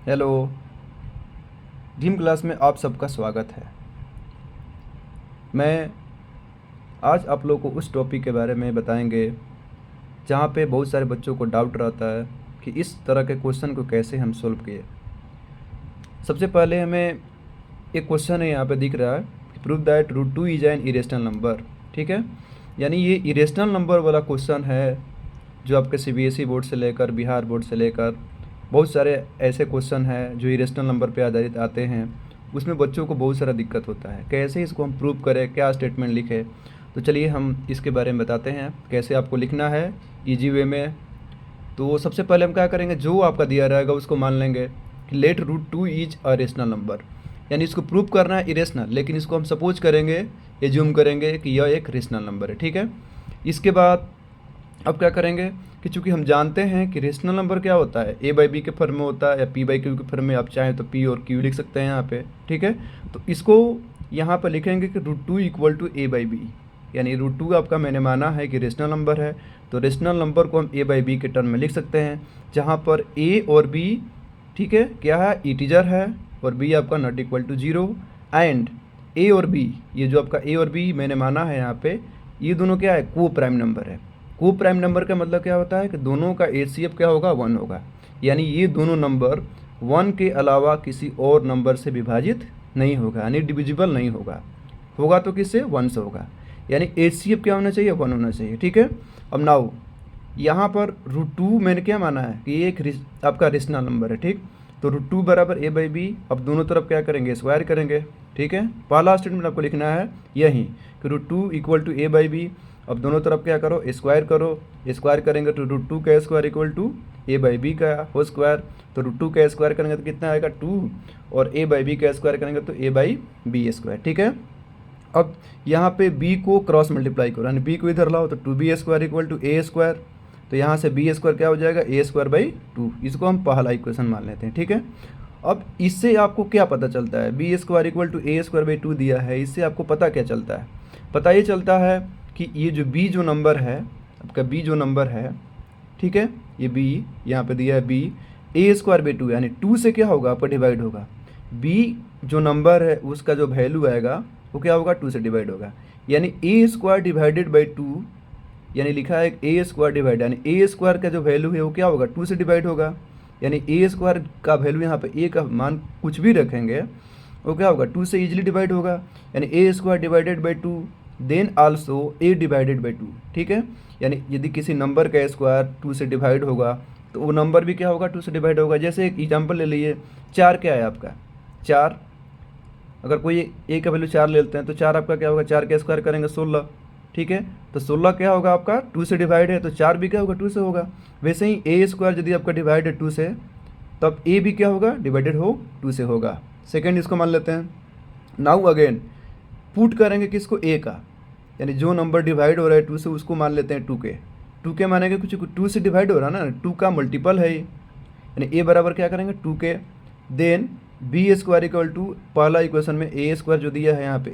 Hello. Dream class में आप सबका स्वागत है। मैं आज आप लोगों को उस टॉपिक के बारे में बताएंगे जहाँ पे बहुत सारे बच्चों को डाउट रहता है कि इस तरह के क्वेश्चन को कैसे हम सोल्व किए। सबसे पहले हमें एक क्वेश्चन है यहाँ पे दिख रहा है कि prove that root two is an irrational number. ठीक है, यानी ये इरेशनल नंबर वाला क्वेश्चन है जो आपके सीबीएसई बोर्ड से लेकर बिहार बोर्ड से लेकर बहुत सारे ऐसे क्वेश्चन हैं जो इरेशनल नंबर पे आधारित आते हैं। उसमें बच्चों को बहुत सारा दिक्कत होता है, कैसे इसको हम प्रूव करें, क्या स्टेटमेंट लिखें। तो चलिए हम इसके बारे में बताते हैं कैसे आपको लिखना है ईजी वे में। तो सबसे पहले हम क्या करेंगे, जो आपका दिया रहेगा उसको मान लेंगे कि let root two is a rational number, यानी इसको प्रूव करना है इरेशनल, लेकिन इसको हम सपोज करेंगे, एज्यूम करेंगे कि यह एक रेशनल नंबर है। ठीक है, इसके बाद अब क्या करेंगे कि चूंकि हम जानते हैं कि रेशनल नंबर क्या होता है, ए बाई बी के फॉर्म में होता है या पी बाई क्यू के फॉर्म में, आप चाहें तो पी और क्यू लिख सकते हैं यहाँ पे। ठीक है, तो इसको यहाँ पर लिखेंगे कि root two equal to A by B, यानी रूट टू आपका मैंने माना है कि रेशनल नंबर है, तो रेशनल नंबर को हम ए बाई बी के टर्म में लिख सकते हैं, जहाँ पर ए और बी, ठीक है, क्या है, इंटीजर है और बी आपका not equal to zero. And A और बी, ये जो आपका ए और बी मैंने माना है यहाँ पे, ये दोनों क्या है, को प्राइम नंबर है। को प्राइम नंबर का मतलब क्या होता है कि दोनों का एचसीएफ क्या होगा, वन होगा, यानी ये दोनों नंबर वन के अलावा किसी और नंबर से विभाजित नहीं होगा, यानी डिविजिबल नहीं होगा। होगा तो किससे, वन से होगा, यानी एचसीएफ क्या होना चाहिए, वन होना चाहिए। ठीक है, अब नाउ यहाँ पर रूट टू मैंने क्या माना है कि ये एक आपका रेशनल नंबर है। ठीक, तो रूट टू बराबर ए बाई बी, अब दोनों तरफ क्या करेंगे, स्क्वायर करेंगे। ठीक है, पहला स्टेटमेंट आपको लिखना है यही कि root two equal to A by B, अब दोनों तरफ क्या करो, स्क्वायर करो। स्क्वायर करेंगे तो रूट टू का square equal to A by B का हो स्क्वायर, तो रूट टू का स्क्वायर करेंगे तो कितना आएगा, टू, और ए बाई बी का स्क्वायर करेंगे तो ए बाई बी स्क्वायर। ठीक है, अब यहाँ पे b को क्रॉस मल्टीप्लाई करो, यानी b को इधर लाओ तो two B square equal to A square, तो यहाँ से बी स्क्वायर क्या हो जाएगा, ए स्क्वायर बाई टू। इसको हम पहला इक्वेशन मान लेते हैं। ठीक है, अब इससे आपको क्या पता चलता है, B square equal to A square by two दिया है, इससे आपको पता क्या चलता है, पता ये चलता है कि ये जो b जो नंबर है आपका, b जो नंबर है, ठीक है, ये b यहाँ पे दिया है b A square by two, यानी टू से क्या होगा, आपका डिवाइड होगा। b जो नंबर है उसका जो वैल्यू आएगा वो क्या होगा, टू से डिवाइड होगा, यानी A square divided by two, यानी लिखा है ए स्क्वायर डिवाइड, यानी ए स्क्वायर का जो वैल्यू है वो क्या होगा, टू से डिवाइड होगा, यानी ए स्क्वायर का वैल्यू यहाँ पे ए का मान कुछ भी रखेंगे वो क्या होगा, टू से इजीली डिवाइड होगा, यानी A square divided by two then also A divided by two. ठीक है, यानी यदि किसी नंबर का स्क्वायर टू से डिवाइड होगा तो वो नंबर भी क्या होगा, टू से डिवाइड होगा। जैसे एक एग्जाम्पल ले लीजिए, चार क्या है आपका, चार, अगर कोई ए का वैल्यू चार ले लेते हैं तो चार आपका क्या होगा, चार का स्क्वायर करेंगे 16। ठीक है, तो 16 क्या होगा आपका, टू से डिवाइड है तो चार भी क्या होगा, टू से होगा। वैसे ही ए स्क्वायर यदि आपका डिवाइड है टू से, तब ए भी क्या होगा, डिवाइडेड हो टू से होगा। सेकेंड इसको मान लेते हैं। नाउ अगेन पुट करेंगे किसको, ए का, यानी जो नंबर डिवाइड हो रहा है टू से उसको मान लेते हैं टू के। टू के मानेंगे कुछ टू से डिवाइड हो रहा है ना, टू का मल्टीपल है ये, यानी ए बराबर क्या करेंगे, two k. Then b square equal to, पहला इक्वेशन में ए स्क्वायर जो दिया है यहाँ पे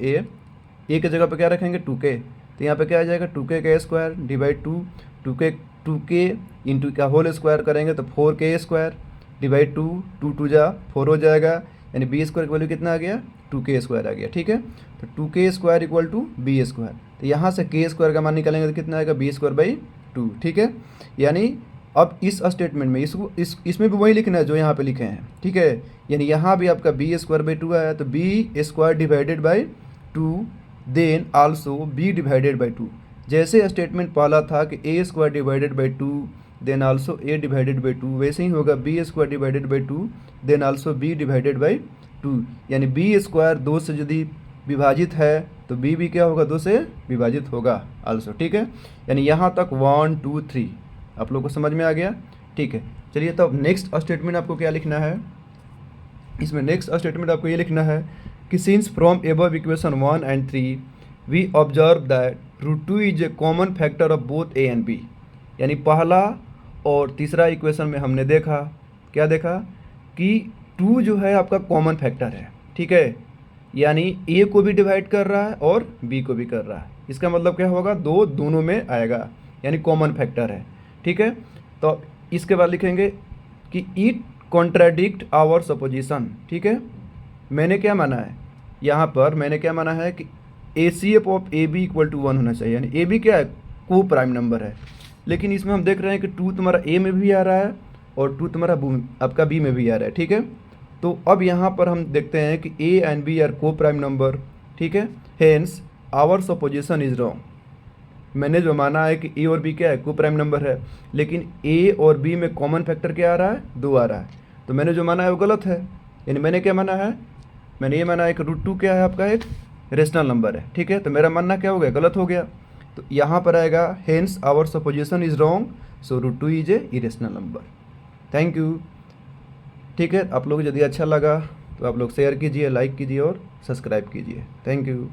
ए के जगह पे क्या रखेंगे, टू के, तो यहाँ पे क्या आ जाएगा, टू के का square divide two k into का होल स्क्वायर करेंगे तो four k square divide two, two two जा फोर हो जाएगा, यानी बी स्क्वायर की वैल्यू कितना आ गया, टू के स्क्वायर आ गया। ठीक है, तो two k square equal to B square, तो यहाँ से के स्क्वायर का मान निकालेंगे तो कितना आएगा, बी स्क्वायर बाई टू। ठीक है, यानी अब इस स्टेटमेंट में इसमें भी वही लिखना है जो यहाँ पे लिखे हैं। ठीक है, यानी यहाँ भी आपका बी स्क्वायर बाई टू आया तो B square divided by two then also B divided by two. जैसे स्टेटमेंट पहला था कि A square divided by two then also A divided by two, वैसे ही होगा B square divided by two then also B divided by two, यानी B square दो से यदि विभाजित है तो बी भी क्या होगा, दो से विभाजित होगा आल्सो। ठीक है, यानी यहाँ तक 1 2 3 आप लोग को समझ में आ गया। ठीक है, चलिए तो अब नेक्स्ट स्टेटमेंट आपको क्या लिखना है, इसमें नेक्स्ट स्टेटमेंट आपको ये लिखना है कि since from above equation 1 and 3 we observe that root two is a common factor of both a and b, यानी पहला और तीसरा इक्वेशन में हमने देखा, क्या देखा कि टू जो है आपका कॉमन फैक्टर है। ठीक है, यानी ए को भी डिवाइड कर रहा है और बी को भी कर रहा है, इसका मतलब क्या होगा, दो दोनों में आएगा, यानी कॉमन फैक्टर है। ठीक है, तो इसके बाद लिखेंगे कि इट कॉन्ट्राडिक्ट आवर सपोजिशन। ठीक है, मैंने क्या माना है यहाँ पर, मैंने क्या माना है कि ACF of AB equal to 1 होना चाहिए, यानी AB क्या है, को प्राइम नंबर है। लेकिन इसमें हम देख रहे हैं कि 2 तुम्हारा A में भी आ रहा है और 2 तुम्हारा आपका B में भी आ रहा है। ठीक है, तो अब यहाँ पर हम देखते हैं कि A and B are coprime number. ठीक है, hence our supposition is wrong. मैंने जो माना है कि A और B क्या है, को प्राइम नंबर है, लेकिन A और B में कॉमन फैक्टर क्या आ रहा है, 2 आ रहा है, तो मैंने जो माना है वो गलत है। यानी मैंने क्या माना है, मैंने ये माना है कि √2 क्या है आपका एक रेशनल नंबर है। ठीक है, तो मेरा मानना क्या हो गया, गलत हो गया। तो यहाँ पर आएगा hence our supposition is wrong, so √2 is a irrational number. Thank you. ठीक है, आप लोग यदि अच्छा लगा तो आप लोग शेयर कीजिए, लाइक कीजिए और सब्सक्राइब कीजिए। Thank you.